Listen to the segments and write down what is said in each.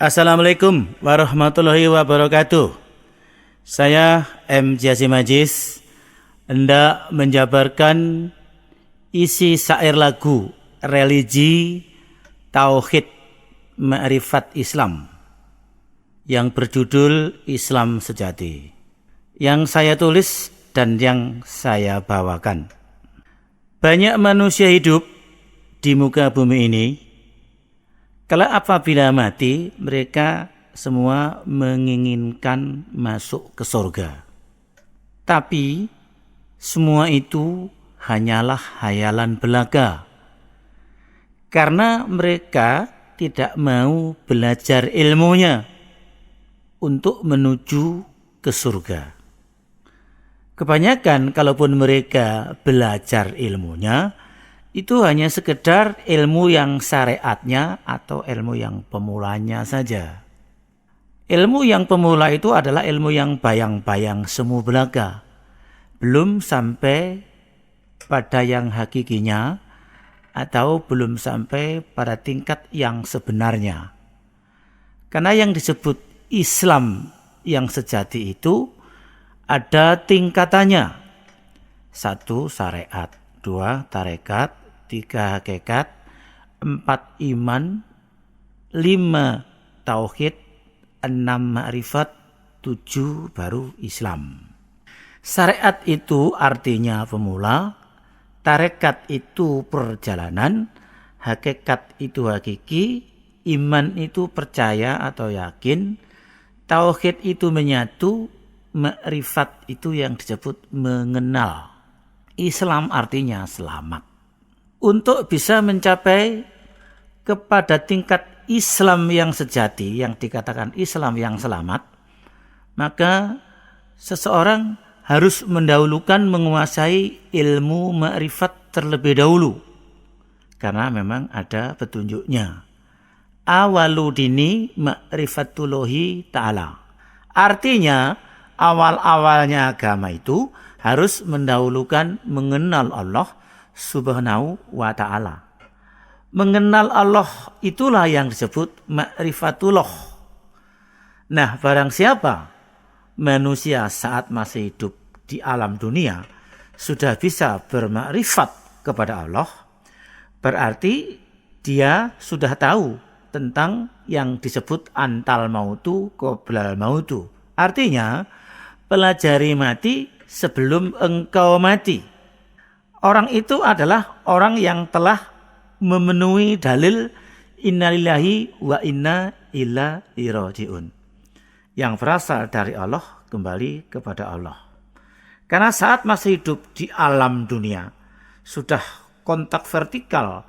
Assalamualaikum warahmatullahi wabarakatuh. Saya M. Jasim Majis hendak menjabarkan isi syair lagu religi Tauhid Ma'rifat Islam yang berjudul Islam Sejati, yang saya tulis dan yang saya bawakan. Banyak manusia hidup di muka bumi ini. Kalau apabila mati, mereka semua menginginkan masuk ke surga. Tapi semua itu hanyalah hayalan belaka. Karena mereka tidak mau belajar ilmunya untuk menuju ke surga. Kebanyakan kalaupun mereka belajar ilmunya, itu hanya sekedar ilmu yang syariatnya atau ilmu yang pemulanya saja. Ilmu yang pemula itu adalah ilmu yang bayang-bayang semu belaka. Belum sampai pada yang hakikinya atau belum sampai pada tingkat yang sebenarnya. Karena yang disebut Islam yang sejati itu ada tingkatannya. 1. Syariat, 2. Tarekat, 3. Hakikat, 4. Iman, 5. Tauhid, 6. Ma'rifat, 7. Baru Islam. Syariat itu artinya pemula, tarekat itu perjalanan, hakikat itu hakiki, iman itu percaya atau yakin, tauhid itu menyatu, ma'rifat itu yang disebut mengenal. Islam artinya selamat. Untuk bisa mencapai kepada tingkat Islam yang sejati, yang dikatakan Islam yang selamat, maka seseorang harus mendahulukan menguasai ilmu ma'rifat terlebih dahulu. Karena memang ada petunjuknya. Awalu dini ma'rifatullahi ta'ala. Artinya awal-awalnya agama itu harus mendahulukan mengenal Allah Subhanahu wa ta'ala. Mengenal Allah itulah yang disebut ma'rifatullah. Nah, barang siapa manusia saat masih hidup di alam dunia sudah bisa bermakrifat kepada Allah, berarti dia sudah tahu tentang yang disebut antal mautu qoblal mautu. Artinya, pelajari mati sebelum engkau mati. Orang itu adalah orang yang telah memenuhi dalil innalillahi wa inna ilaihi rajiun, yang berasal dari Allah kembali kepada Allah. Karena saat masih hidup di alam dunia sudah kontak vertikal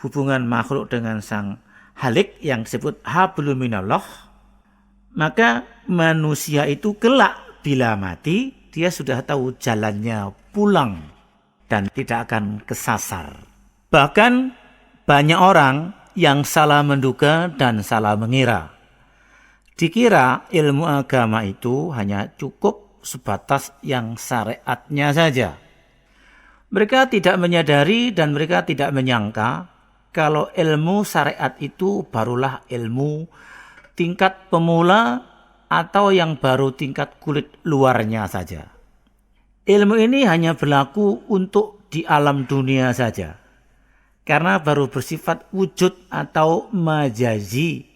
hubungan makhluk dengan sang Halik yang disebut hablum minallah, maka manusia itu kelak bila mati dia sudah tahu jalannya pulang dan tidak akan kesasar. Bahkan banyak orang yang salah menduga dan salah mengira. Dikira ilmu agama itu hanya cukup sebatas yang syariatnya saja. Mereka tidak menyadari dan mereka tidak menyangka kalau ilmu syariat itu barulah ilmu tingkat pemula atau yang baru tingkat kulit luarnya saja. Ilmu ini hanya berlaku untuk di alam dunia saja. Karena baru bersifat wujud atau majazi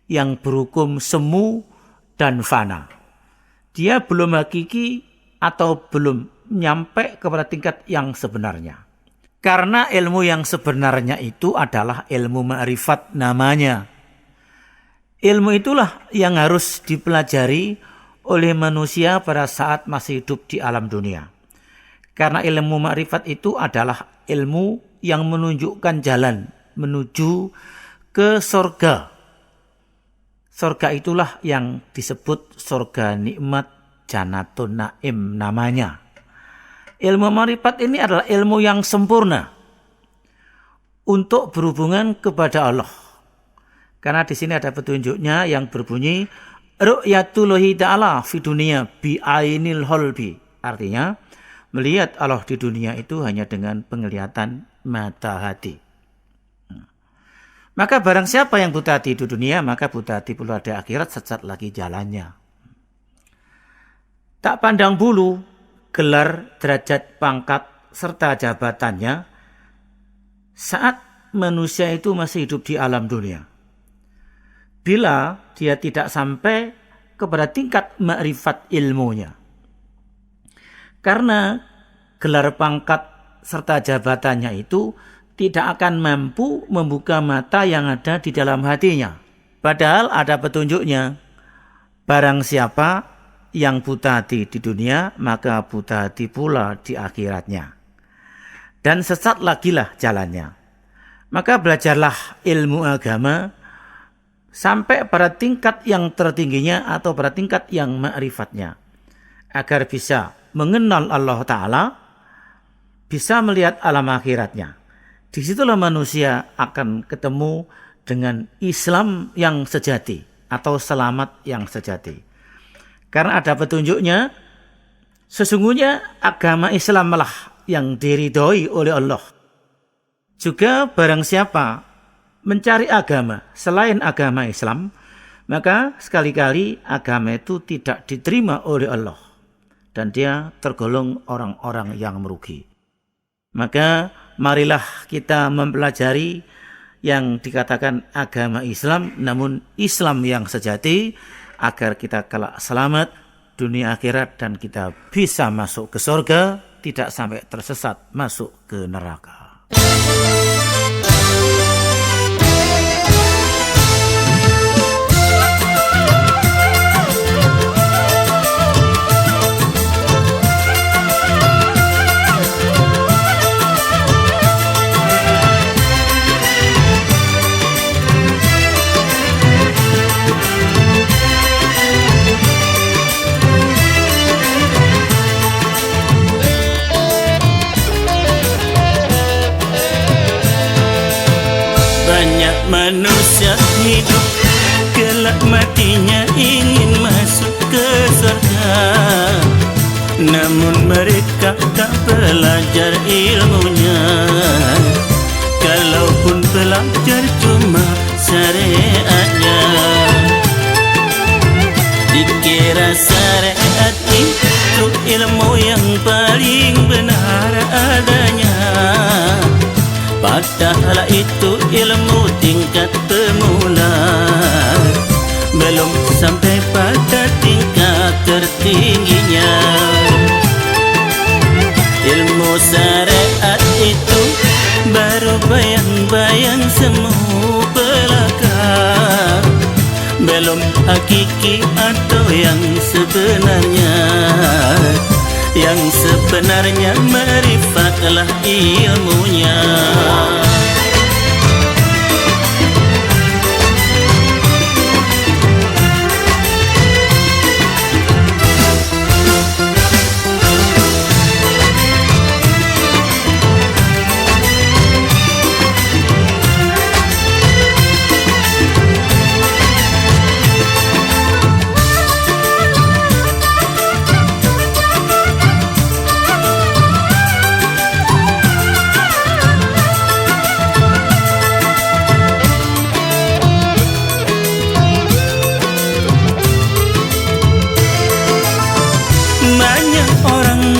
yang berhukum semu dan fana. Dia belum hakiki atau belum nyampe kepada tingkat yang sebenarnya. Karena ilmu yang sebenarnya itu adalah ilmu ma'rifat namanya. Ilmu itulah yang harus dipelajari oleh manusia pada saat masih hidup di alam dunia. Karena ilmu ma'rifat itu adalah ilmu yang menunjukkan jalan menuju ke sorga. Sorga itulah yang disebut sorga nikmat Jannatun Naim namanya. Ilmu ma'rifat ini adalah ilmu yang sempurna untuk berhubungan kepada Allah. Karena di sini ada petunjuknya yang berbunyi ru'yatullahi ta'ala fi dunia bi'ainil holbi. Artinya melihat Allah di dunia itu hanya dengan penglihatan mata hati. Maka barang siapa yang buta hati di dunia, maka buta hati pula di akhirat, sesat lagi jalannya. Tak pandang bulu, gelar, derajat, pangkat, serta jabatannya saat manusia itu masih hidup di alam dunia. Bila dia tidak sampai kepada tingkat makrifat ilmunya. Karena gelar, pangkat, serta jabatannya itu tidak akan mampu membuka mata yang ada di dalam hatinya. Padahal ada petunjuknya. Barang siapa yang buta hati di dunia, maka buta hati pula di akhiratnya. Dan sesat lagilah jalannya. Maka belajarlah ilmu agama sampai pada tingkat yang tertingginya atau pada tingkat yang ma'rifatnya. Agar bisa mengenal Allah Ta'ala, bisa melihat alam akhiratnya. Disitulah manusia akan ketemu dengan Islam yang sejati atau selamat yang sejati. Karena ada petunjuknya, sesungguhnya agama Islamlah yang diridhoi oleh Allah. Juga barang siapa mencari agama selain agama Islam, maka sekali-kali agama itu tidak diterima oleh Allah. Dan dia tergolong orang-orang yang merugi. Maka marilah kita mempelajari yang dikatakan agama Islam, namun Islam yang sejati, agar kita kelak selamat dunia akhirat dan kita bisa masuk ke surga, tidak sampai tersesat masuk ke neraka. Manusia hidup, kelak matinya ingin masuk ke surga. Namun mereka tak belajar ilmunya. Kalaupun belajar cuma syariatnya. Dikira syariat itu ilmu yang paling benar adanya. Padahal itu ilmu tingkat pemula, belum sampai pada tingkat tertingginya. Ilmu syariat itu baru bayang-bayang semu belaka, belum hakiki atau yang sebenarnya. Yang sebenarnya ma'rifatlah ilmunya.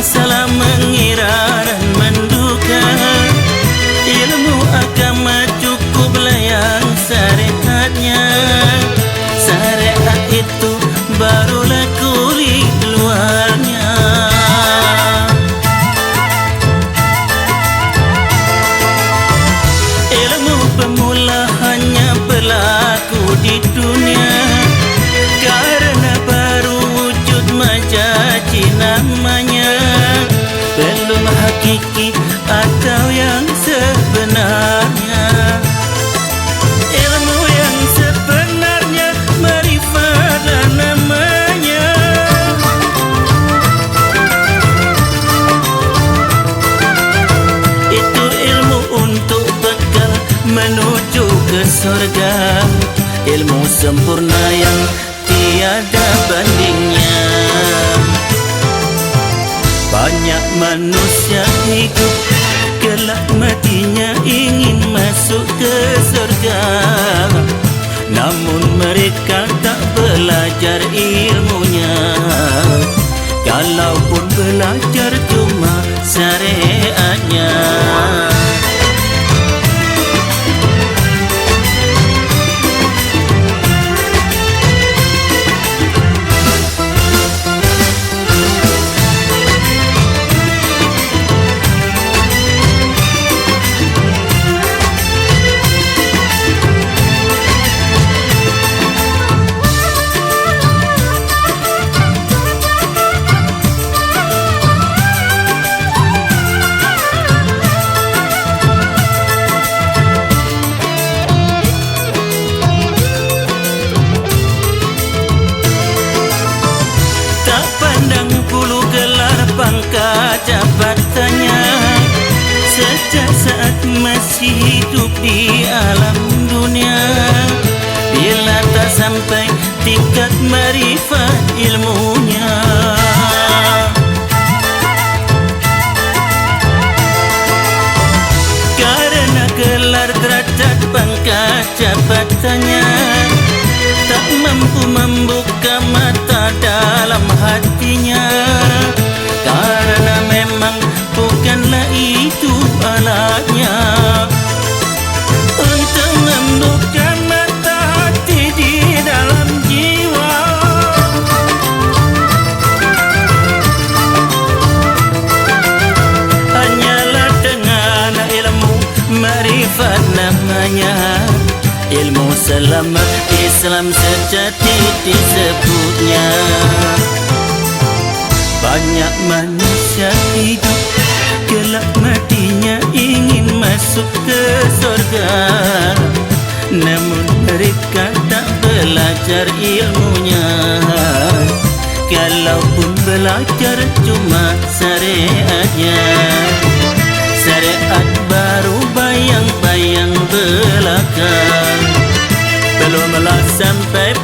Salah mengira dan menduga ilmu agama cukuplah yang syariatnya. Syariat itu barulah kulit luarnya. Ilmu pemula hanya berlaku di dunia, karena baru wujud majazi namanya. Belum hakiki atau yang sebenarnya. Ilmu yang sebenarnya ma'rifatlah namanya. Itu ilmu untuk bekal menuju ke surga, ilmu sempurna yang tiada bandingnya. Banyak manusia hidup, kelak matinya ingin masuk ke surga. hidup di alam dunia bila tak sampai tingkat marifat ilmunya. Karena gelar derajat pangkat jabatannya tak mampu membuka mata dalam hatinya, karena memang bukanlah itu alatnya untuk membuka mata hati di dalam jiwa. Hanyalah dengan ilmu marifat namanya, ilmu selamat Islam sejati disebutnya. Banyak manusia hidup kelak matinya ingin masuk ke surga, namun mereka tak belajar ilmunya. Kalaupun belajar cuma syariatnya, syariat baru bayang-bayang belaka, belumlah sampai